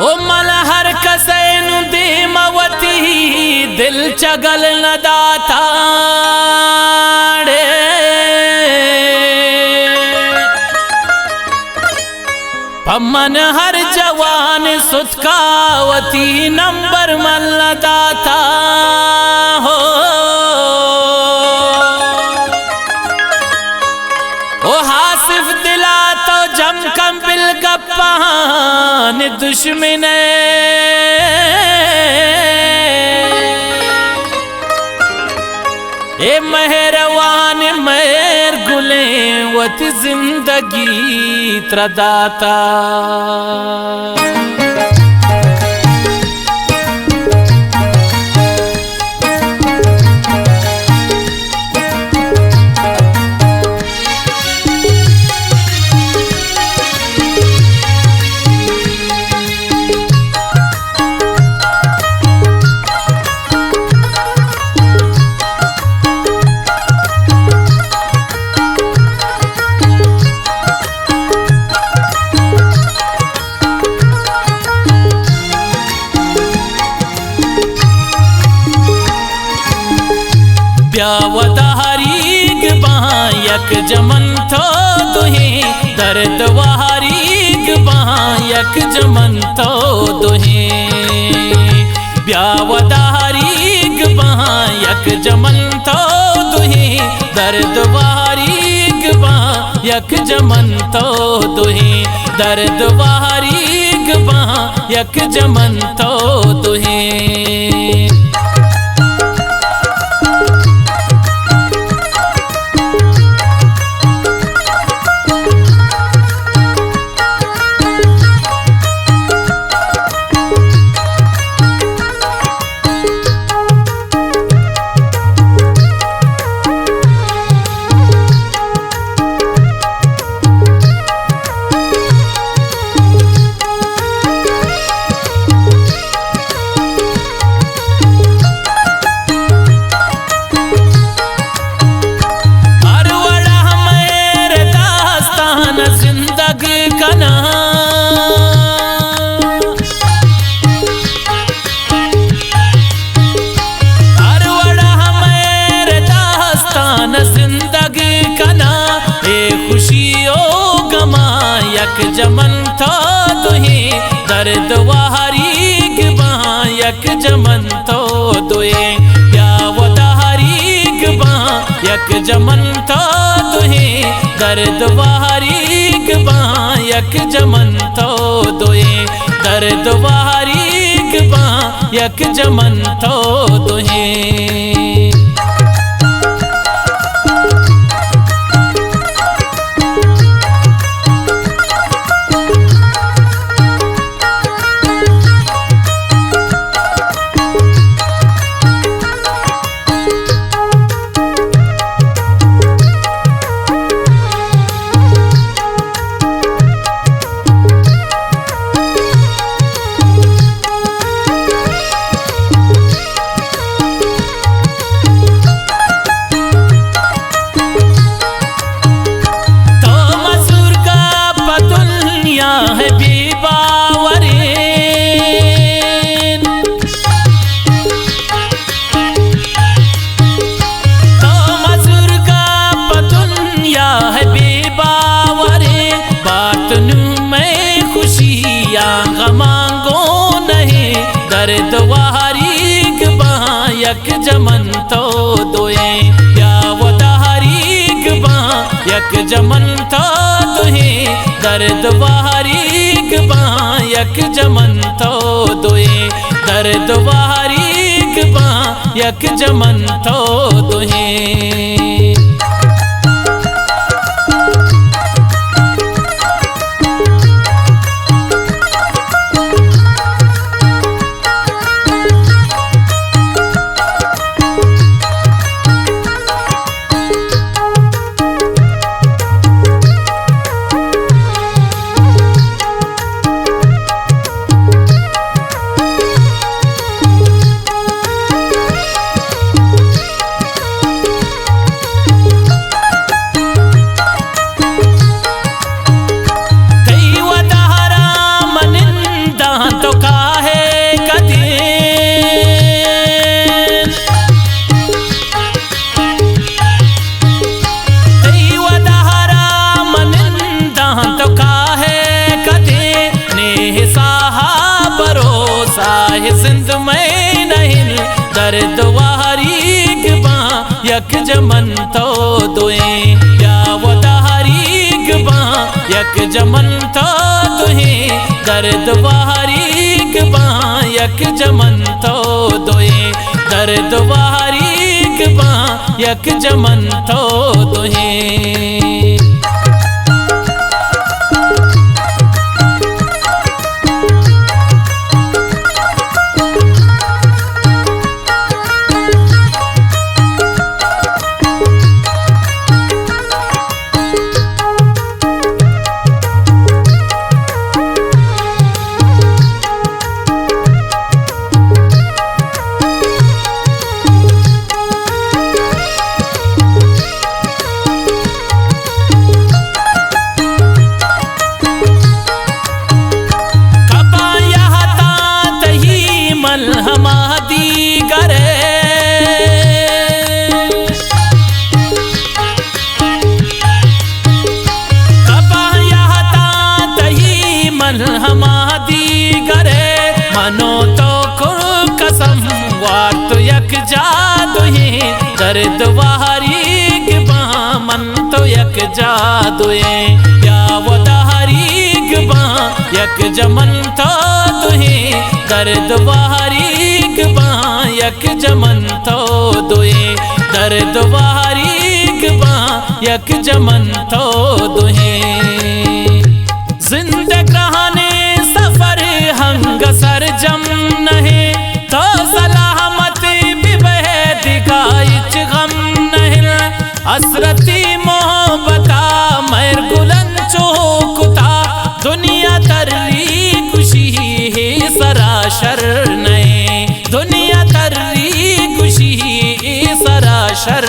ओ मलहर कसैनु दीमवती दिल चगल न दाता पमन हर जवान सुतकावती नंबर मल्ल दाता हो ओ हासिफ दिला तो जम कम बिल गप्पान दुश्मने ए मेहरवान मेर गुले वत जिंदगी त्रदाता ब्यावदारीग बायक जमन थो दुहे दर्द वहारीग बायक जमन थो दुहे ब्यावदारीग बायक जमन थो दुहे दर्द वहारीग बायक जमन थो दुहे दर्द वहारीग बायक जमन थो दुहे यक जमन थो दुहे दर्द वहारीग बायक जमन थो दुहे ब्यावदारीग बायक जमन थो दुहे दर्द वहारीग बायक जमन थो दुहे दर्द वहारीग बायक जमन थो दुहे दर्द वहारीग बायक जमन थो दुहे ब्यावदारीग बायक जमन थो दुहे दर्द वहारीग बायक जमन थो दुहे दर्द वहारीग बायक जमन थो दुहे दर्द वारीक बा यक जमन तो दुए या वदारीक बा यक जमन तो दुहे दर्द वारीक बा यक जमन तो दुए दर्द वारीक बा यक जमन तो दुहे मनो तो को कसम वार तो यक जादू है दर्द वारीक बा मन तो यक जादू है या वदारीक बा यक जमन तो दुहे दर्द वारीक बा यक जमन तो दुहे दर्द वारीक बा यक जमन तो दुहे जिंदगाने सफर हंग सरजम नहीं तो सलामत बिबह दिखाइच गम नहीं असरती मोहब्बता मैर गुलन चोकुता दुनिया तरली खुशी है सराशर नहीं दुनिया तरली खुशी है सराशर